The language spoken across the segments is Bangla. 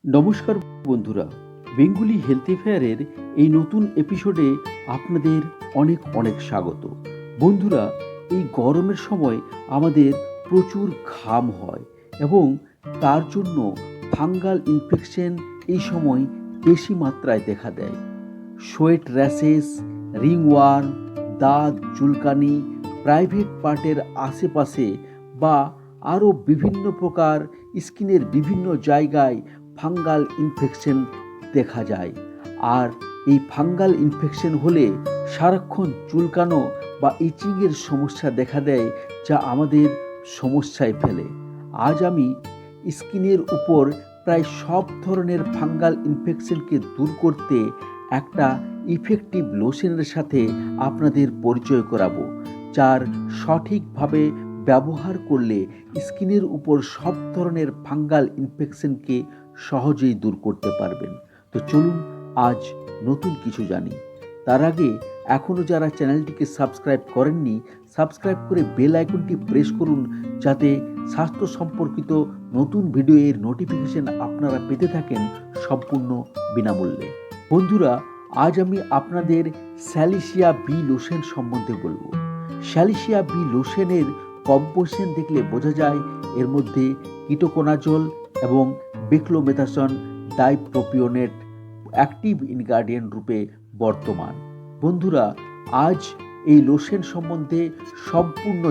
নমস্কার বন্ধুরা, বেঙ্গলি হেলথ ফেয়ারের এই নতুন এপিসোডে আপনাদের অনেক অনেক স্বাগত। বন্ধুরা, এই গরমের সময় আমাদের প্রচুর ঘাম হয় এবং তার জন্য ফাঙ্গাল ইনফেকশন এই সময় বেশি মাত্রায় দেখা দেয়। সোয়েট র্যাশেস, রিংওয়ার্ম, দাঁত চুলকানি, প্রাইভেট পার্টের আশেপাশে বা আরও বিভিন্ন প্রকার স্কিনের বিভিন্ন জায়গায় ফাঙ্গাল ইনফেকশন দেখা যায়। আর এই ফাঙ্গাল ইনফেকশন হলে সারাক্ষণ চুলকানো বা ইচিংয়ের সমস্যা দেখা দেয়, যা আমাদের সমস্যায় ফেলে। আজ আমি স্কিনের উপর প্রায় সব ধরনের ফাঙ্গাল ইনফেকশনকে দূর করতে একটা ইফেক্টিভ লোশনের সাথে আপনাদের পরিচয় করাবো, যার সঠিকভাবে ব্যবহার করলে স্কিনের উপর সব ধরনের ফাঙ্গাল ইনফেকশনকে সহজেই দূর করতে পারবেন। তো চলুন আজ নতুন কিছু জানি। তার আগে এখনও যারা চ্যানেলটিকে সাবস্ক্রাইব করেননি, সাবস্ক্রাইব করে বেল আইকনটি প্রেস করুন, যাতে স্বাস্থ্য সম্পর্কিত নতুন ভিডিওর নোটিফিকেশন আপনারা পেতে থাকেন সম্পূর্ণ বিনামূল্যে। বন্ধুরা, আজ আমি আপনাদের স্যালিসিয়া বি লোশন সম্বন্ধে বলবো। স্যালিসিয়া বি লোশনের কম্পোজিশন দেখলে বোঝা যায় এর মধ্যে কিটোকোনাজোল এবং বেক্লোমেথাসন ডাইপ্রোপিওনেট অ্যাক্টিভ ইনগ্রেডিয়েন্ট রূপে বর্তমান। বন্ধুরা, আজ এই লোশন সম্বন্ধে সম্পূর্ণ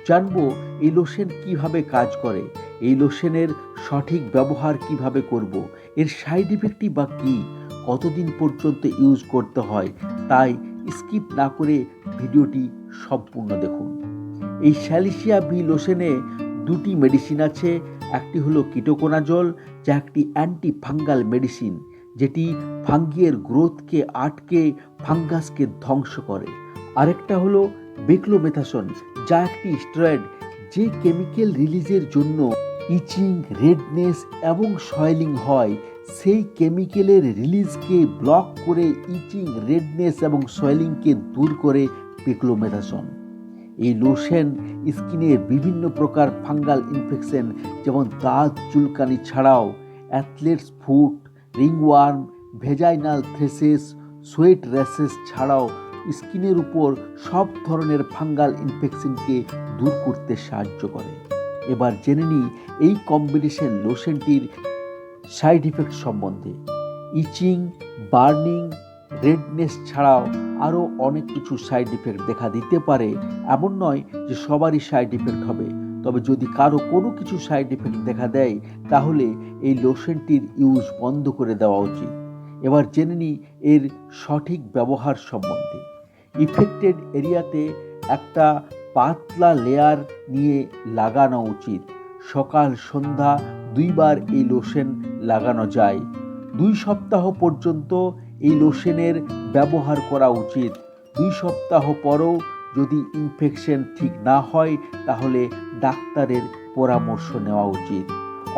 জানবো এই লোশন কিভাবে কাজ করে, এই লোশনের সঠিক ব্যবহার কিভাবে করব, এর সাইড ইফেক্টই বা কী, কতদিন পর্যন্ত ইউজ করতে হয়। তাই স্কিপ না করে ভিডিওটি সম্পূর্ণ দেখুন। এই স্যালিসিয়া বি লোশনে দুটি মেডিসিন আছে। একটি হলো কিটোকোনাজল, যা একটি অ্যান্টি ফাঙ্গাল মেডিসিন, যেটি ফাঙ্গিয়ের গ্রোথকে আটকে ফাঙ্গাসকে ধ্বংস করে। আরেকটা হলো বেক্লোমেথাসন, যা একটি স্টেরয়েড, যে কেমিক্যাল রিলিজের জন্য ইচিং, রেডনেস এবং সয়েলিং হয়। সেই কেমিক্যালের রিলিজকে ব্লক করে ইচিং, রেডনেস এবং সয়েলিংকে দূর করে বেক্লোমেথাসন। এই লোশন স্কিনের বিভিন্ন প্রকার ফাঙ্গাল ইনফেকশন, যেমন দাঁত চুলকানি ছাড়াও athlete's foot, ringworm, vaginal thrushes, sweat rashes ছাড়াও স্কিনের উপর সব ধরনের ফাঙ্গাল ইনফেকশনকে দূর করতে সাহায্য করে। এবার জেনে নিই এই কম্বিনেশন লোশনটির সাইড ইফেক্ট সম্বন্ধে। ইচিং, বার্নিং, রেডনেস ছাড়াও আরও অনেক কিছু সাইড ইফেক্ট দেখা দিতে পারে। এমন নয় যে সবারই সাইড ইফেক্ট হবে, তবে যদি কারো কোনো কিছু সাইড ইফেক্ট দেখা দেয় তাহলে এই লোশনটির ইউজ বন্ধ করে দেওয়া উচিত। এবার জেনে নিই এর সঠিক ব্যবহার সম্বন্ধে। ইফেক্টেড এরিয়াতে একটা পাতলা লেয়ার নিয়ে লাগানো উচিত। সকাল সন্ধ্যা দুইবার এই লোশন লাগানো যায়। 2 সপ্তাহ পর্যন্ত এই লোশনের ব্যবহার করা উচিত। 2 সপ্তাহ পরও যদি ইনফেকশন ঠিক না হয় তাহলে ডাক্তারের পরামর্শ নেওয়া উচিত।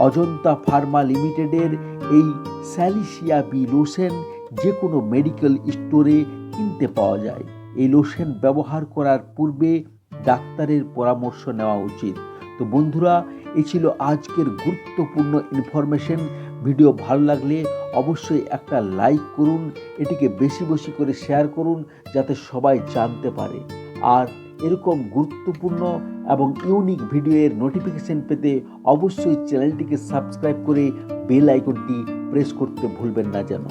অজন্তা ফার্মা লিমিটেডের এই স্যালিসিয়া বি লোশন যে কোনো মেডিকেল স্টোরে কিনতে পাওয়া যায়। এই লোশন ব্যবহার করার পূর্বে ডাক্তারের পরামর্শ নেওয়া উচিত। তো বন্ধুরা, এই ছিল আজকের গুরুত্বপূর্ণ ইনফরমেশন। ভিডিও ভালো লাগলে অবশ্যই একটা লাইক করুন, এটিকে বেশি বেশি করে শেয়ার করুন, যাতে সবাই জানতে পারে। আর এরকম গুরুত্বপূর্ণ এবং ইউনিক ভিডিওর নোটিফিকেশন পেতে অবশ্যই চ্যানেলটিকে সাবস্ক্রাইব করে বেল আইকনটি প্রেস করতে ভুলবেন না যেন।